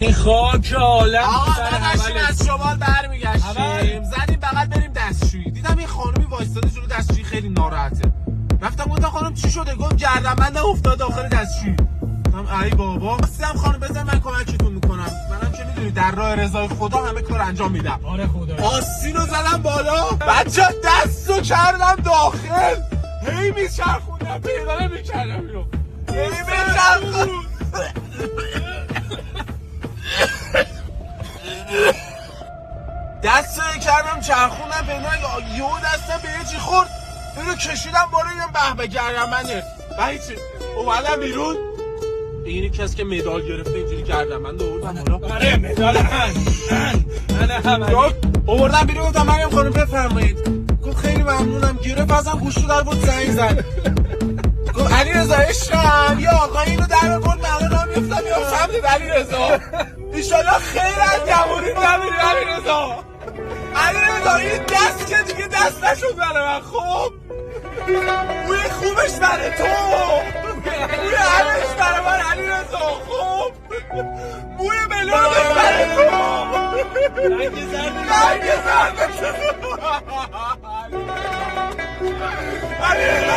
این خاک عالم آقا ما داشتیم از شمال برمیگشتیم زدیم بغل بریم دستشویی، دیدم این خانومی وایستاده جلو دستشویی خیلی ناراحته. رفتم گفتم خانم چی شده؟ گفت گردنبندم افتاد داخل دستشویی. گفتم ای بابا رسیدم خانم بزن من کمکتون میکنم، منم که میدونی در راه رضای خدا همه کار انجام میدم. آره خدا. آستینو زدم بالا، بچه دستو کردم داخل، هی میچرخوندم پیدا نمیکردم اینو، هی میچرخوندم دستو کردم چرخوندم پیدا، یهو دستم به یه چی خورد، اینو کشیدم بالا، اینم به کردم منه و هیچی اومدم بیرون. این کسی که مدال گرفته اینجوری کردم من دوردم بالا. آره مدال من آوردم بیرون. گفتم مریم خانم بفرمایید. گفت خیلی ممنونم. گرفت ازم گوشو در بود زنگ زد. گفت علیرضا عشقم یا آقا اینو در آورد من الان میافتم یا سمت علیرضا. ان شاءالله خیر از جوونی نمیری علیرضا. علیرضا این دست که دیگه دست نشد برای من. خب بوی خوبش برای تو، بوی عرش برای من علیرضا. خب بوی ملونش برای تو، رنگ زرد علیرضا.